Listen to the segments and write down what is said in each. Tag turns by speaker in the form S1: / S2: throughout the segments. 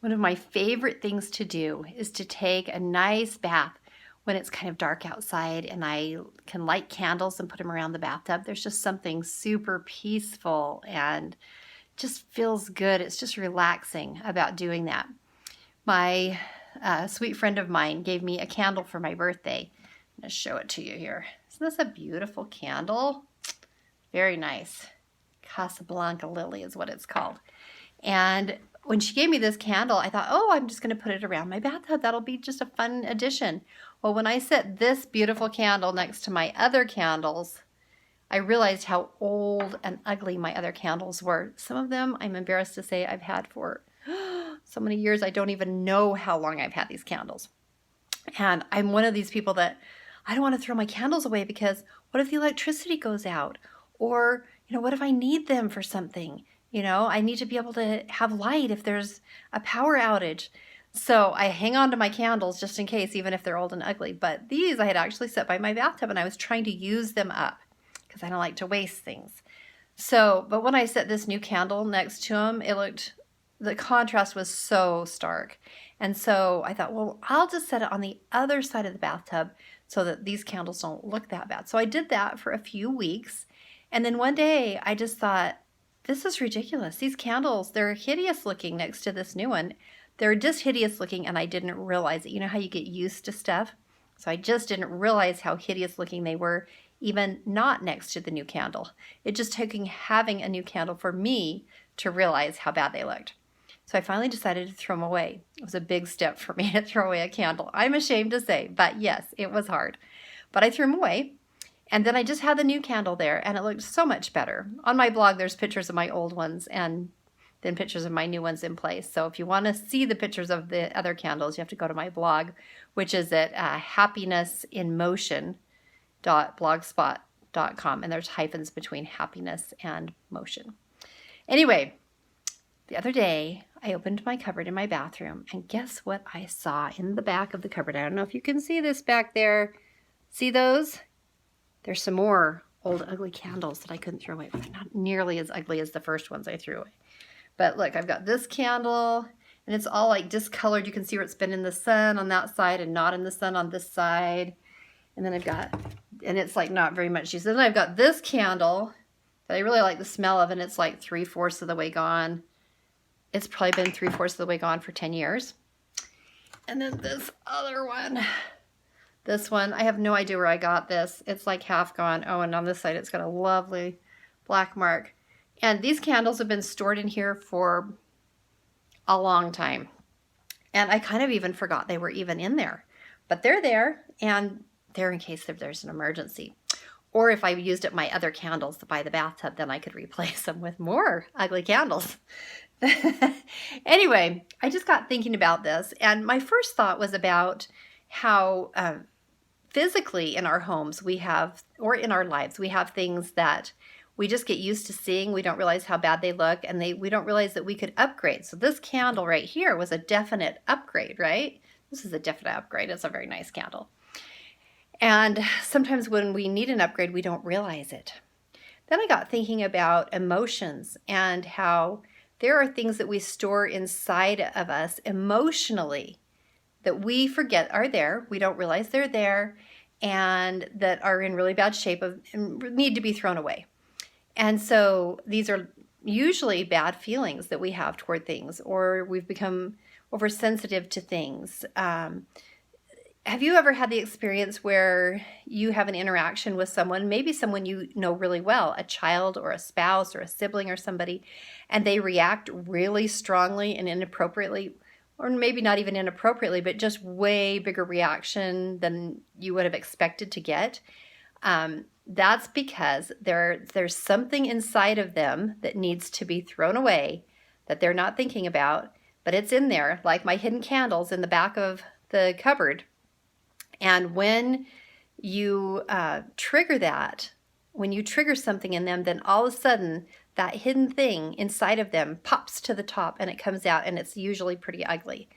S1: One of my favorite things to do is to take a nice bath when it's kind of dark outside and I can light candles and put them around the bathtub. There's just something super peaceful and just feels good. It's just relaxing about doing that. My sweet friend of mine gave me a candle for my birthday. I'm going to show it to you here. Isn't this a beautiful candle? Very nice. Casablanca Lily is what it's called. And when she gave me this candle, I thought, oh, I'm just going to put it around my bathtub. That'll be just a fun addition. Well, when I set this beautiful candle next to my other candles, I realized how old and ugly my other candles were. Some of them, I'm embarrassed to say, I've had for so many years. I don't even know how long I've had these candles. And I'm one of these people that I don't want to throw my candles away because what if the electricity goes out? Or, what if I need them for something? I need to be able to have light if there's a power outage. So I hang on to my candles just in case, even if they're old and ugly. But these I had actually set by my bathtub and I was trying to use them up because I don't like to waste things. But when I set this new candle next to them, the contrast was so stark. And so I thought, well, I'll just set it on the other side of the bathtub so that these candles don't look that bad. So I did that for a few weeks. And then one day I just thought, this is ridiculous. These candles, they're hideous looking next to this new one. They're just hideous looking and I didn't realize it. You know how you get used to stuff? So I just didn't realize how hideous looking they were, even not next to the new candle. It just took having a new candle for me to realize how bad they looked. So I finally decided to throw them away. It was a big step for me to throw away a candle. I'm ashamed to say, but yes, it was hard. But I threw them away. And then I just had the new candle there and it looked so much better. On my blog, there's pictures of my old ones and then pictures of my new ones in place. So if you want to see the pictures of the other candles, you have to go to my blog, which is at happinessinmotion.blogspot.com. And there's hyphens between happiness and motion. Anyway, the other day, I opened my cupboard in my bathroom and guess what I saw in the back of the cupboard? I don't know if you can see this back there. See those? There's some more old ugly candles that I couldn't throw away, but they're not nearly as ugly as the first ones I threw away. But look, I've got this candle and it's all like discolored. You can see where it's been in the sun on that side and not in the sun on this side. And then and it's like not very much use. Then I've got this candle that I really like the smell of and it's like 3/4 of the way gone. It's probably been 3/4 of the way gone for 10 years. And then this other one. This one, I have no idea where I got this. It's like half gone. Oh, and on this side, it's got a lovely black mark. And these candles have been stored in here for a long time. And I kind of even forgot they were even in there. But they're there, and they're in case if there's an emergency. Or if I used up my other candles by the bathtub, then I could replace them with more ugly candles. Anyway, I just got thinking about this. And my first thought was about how physically in our homes or in our lives, we have things that we just get used to seeing. We don't realize how bad they look and we don't realize that we could upgrade. So this candle right here was a definite upgrade, right? This is a definite upgrade. It's a very nice candle. And sometimes when we need an upgrade, we don't realize it. Then I got thinking about emotions and how there are things that we store inside of us emotionally that we forget are there, we don't realize they're there, and that are in really bad shape and need to be thrown away. And so these are usually bad feelings that we have toward things, or we've become oversensitive to things. Have you ever had the experience where you have an interaction with someone, maybe someone you know really well, a child or a spouse or a sibling or somebody, and they react really strongly and inappropriately, or maybe not even inappropriately, but just way bigger reaction than you would have expected to get? That's because there's something inside of them that needs to be thrown away that they're not thinking about, but it's in there, like my hidden candles in the back of the cupboard. And when you trigger that, when you trigger something in them, then all of a sudden that hidden thing inside of them pops to the top and it comes out, and it's usually pretty ugly.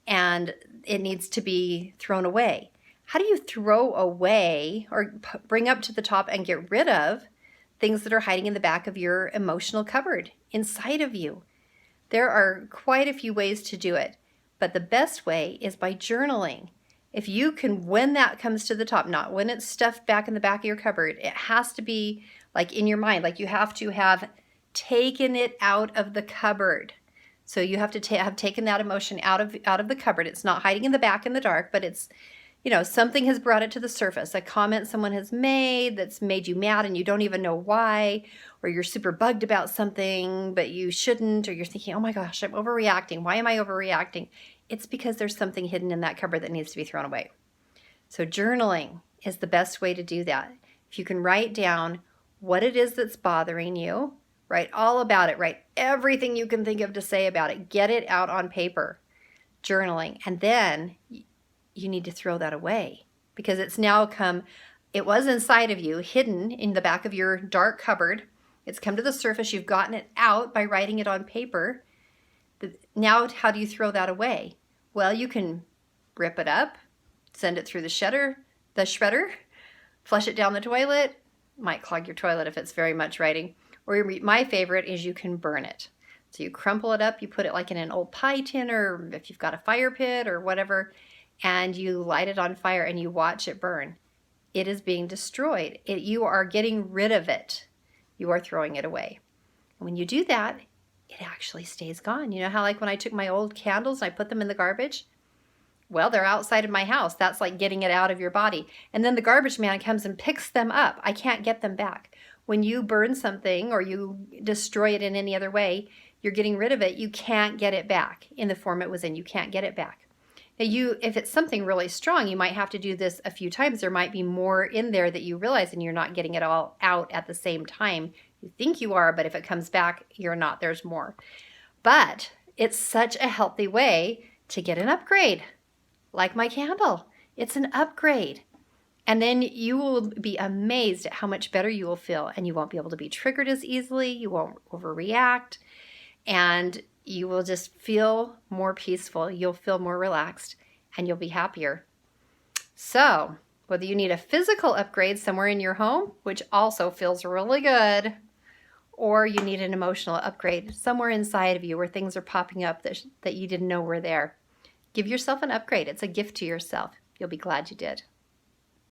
S1: And it needs to be thrown away. How do you throw away or bring up to the top and get rid of things that are hiding in the back of your emotional cupboard inside of you? There are quite a few ways to do it, but the best way is by journaling. If you can, when that comes to the top, not when it's stuffed back in the back of your cupboard, it has to be like in your mind, like you have to have taken it out of the cupboard. So you have to have taken that emotion out of the cupboard. It's not hiding in the back in the dark, but it's, you know, something has brought it to the surface. A comment someone has made that's made you mad and you don't even know why, or you're super bugged about something, but you shouldn't, or you're thinking, oh my gosh, I'm overreacting. Why am I overreacting? It's because there's something hidden in that cupboard that needs to be thrown away. So journaling is the best way to do that. If you can write down what it is that's bothering you, write all about it, write everything you can think of to say about it, get it out on paper, journaling, and then you need to throw that away because it's now come, it was inside of you, hidden in the back of your dark cupboard. It's come to the surface. You've gotten it out by writing it on paper. Now, how do you throw that away? Well, you can rip it up, send it through the shredder, flush it down the toilet. Might clog your toilet if it's very much writing. Or my favorite is you can burn it. So you crumple it up, you put it like in an old pie tin, or if you've got a fire pit or whatever, and you light it on fire and you watch it burn. It is being destroyed. You are getting rid of it. You are throwing it away. And when you do that, it actually stays gone. You know how like when I took my old candles and I put them in the garbage? Well, they're outside of my house. That's like getting it out of your body. And then the garbage man comes and picks them up. I can't get them back. When you burn something or you destroy it in any other way, you're getting rid of it. You can't get it back in the form it was in. You can't get it back. Now if it's something really strong, you might have to do this a few times. There might be more in there that you realize and you're not getting it all out at the same time. You think you are, but if it comes back, you're not. There's more. But it's such a healthy way to get an upgrade. Like my candle. It's an upgrade. And then you will be amazed at how much better you will feel. And you won't be able to be triggered as easily. You won't overreact. And you will just feel more peaceful. You'll feel more relaxed. And you'll be happier. So, whether you need a physical upgrade somewhere in your home, which also feels really good, or you need an emotional upgrade somewhere inside of you where things are popping up that you didn't know were there, give yourself an upgrade. It's a gift to yourself. You'll be glad you did.